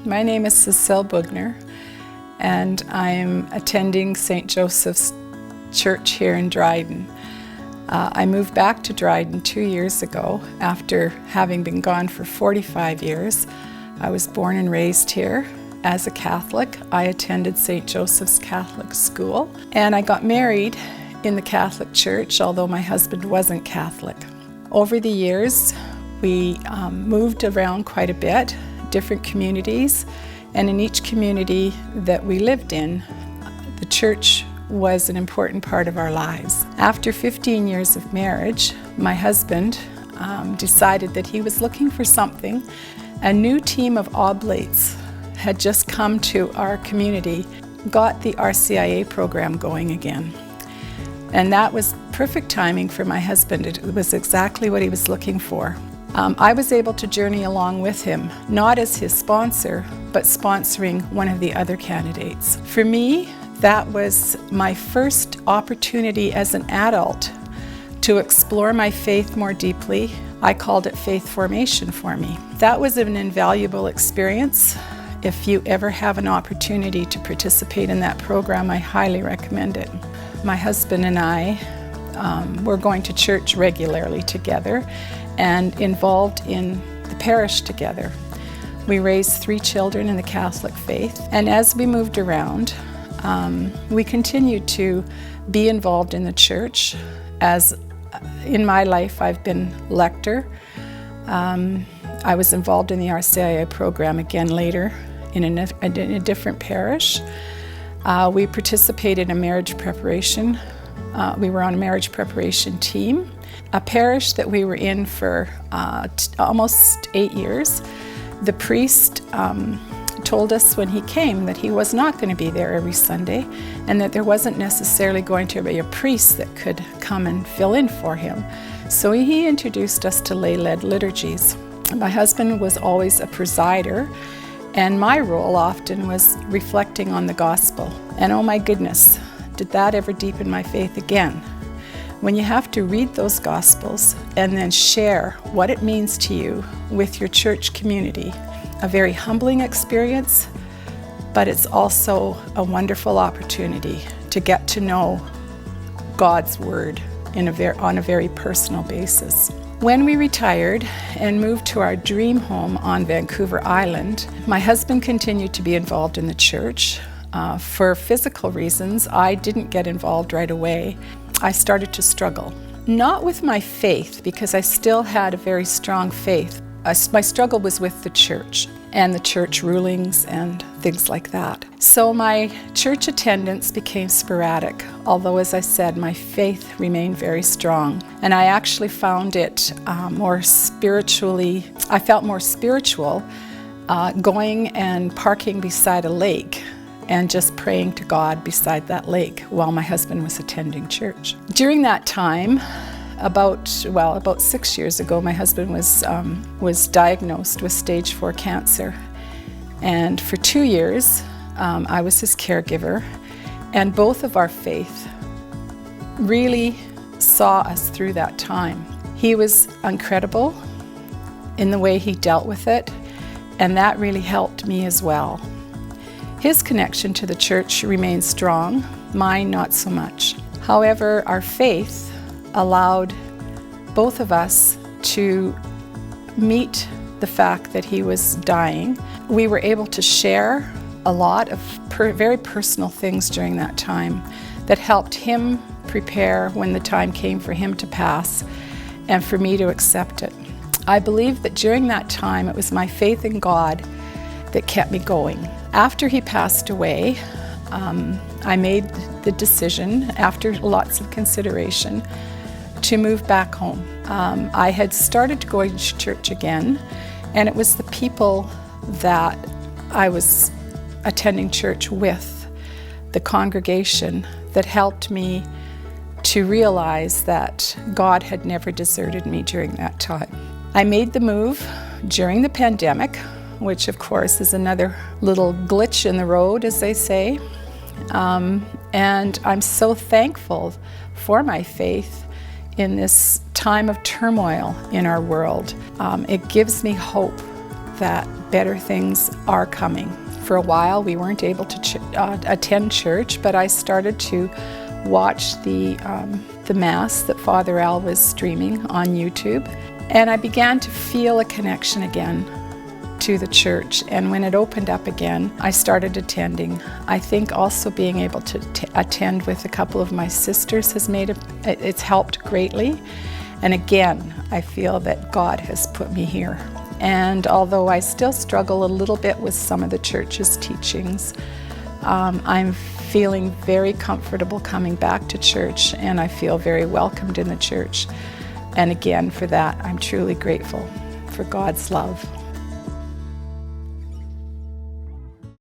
My name is Cecile Bugner, and I'm attending St. Joseph's Church here in Dryden. I moved back to Dryden 2 years ago after having been gone for 45 years. I was born and raised here. As a Catholic, I attended St. Joseph's Catholic School, and I got married in the Catholic Church, although my husband wasn't Catholic. Over the years, we moved around quite a bit, different communities, and in each community that we lived in, the church was an important part of our lives. After 15 years of marriage, my husband decided that he was looking for something. A new team of oblates had just come to our community, got the RCIA program going again. And that was perfect timing for my husband. It was exactly what he was looking for. I was able to journey along with him, not as his sponsor, but sponsoring one of the other candidates. For me, that was my first opportunity as an adult to explore my faith more deeply. I called it faith formation for me. That was an invaluable experience. If you ever have an opportunity to participate in that program, I highly recommend it. My husband and I were going to church regularly together and involved in the parish together. We raised 3 children in the Catholic faith, and as we moved around, we continued to be involved in the church. As in my life, I've been lector. I was involved in the RCIA program again later in a different parish. We participated in marriage preparation. We were on a marriage preparation team. A parish that we were in for almost 8 years. The priest told us when he came that he was not going to be there every Sunday and that there wasn't necessarily going to be a priest that could come and fill in for him. So he introduced us to lay-led liturgies. My husband was always a presider, and my role often was reflecting on the gospel. And oh my goodness, did that ever deepen my faith again? When you have to read those gospels and then share what it means to you with your church community, a very humbling experience, but it's also a wonderful opportunity to get to know God's Word on a very personal basis. When we retired and moved to our dream home on Vancouver Island, my husband continued to be involved in the church. For physical reasons, I didn't get involved right away. I started to struggle. Not with my faith, because I still had a very strong faith. My struggle was with the church and the church rulings and things like that. So my church attendance became sporadic, although, as I said, my faith remained very strong. And I actually found it I felt more spiritual going and parking beside a lake and just praying to God beside that lake while my husband was attending church. During that time, about 6 years ago, my husband was diagnosed with stage 4 cancer. And for 2 years, I was his caregiver, and both of our faith really saw us through that time. He was incredible in the way he dealt with it, and that really helped me as well. His connection to the church remained strong, mine not so much. However, our faith allowed both of us to meet the fact that he was dying. We were able to share a lot of very personal things during that time that helped him prepare when the time came for him to pass and for me to accept it. I believe that during that time it was my faith in God that kept me going. After he passed away, I made the decision, after lots of consideration, to move back home. I had started going to church again, and it was the people that I was attending church with, the congregation, that helped me to realize that God had never deserted me during that time. I made the move during the pandemic, which of course is another little glitch in the road, as they say. And I'm so thankful for my faith in this time of turmoil in our world. It gives me hope that better things are coming. For a while, we weren't able to attend church, but I started to watch the Mass that Father Al was streaming on YouTube, and I began to feel a connection again to the church. And when it opened up again, I started attending. I think also being able to attend with a couple of my sisters has it's helped greatly. And again, I feel that God has put me here. And although I still struggle a little bit with some of the church's teachings, I'm feeling very comfortable coming back to church, and I feel very welcomed in the church. And again, for that, I'm truly grateful for God's love.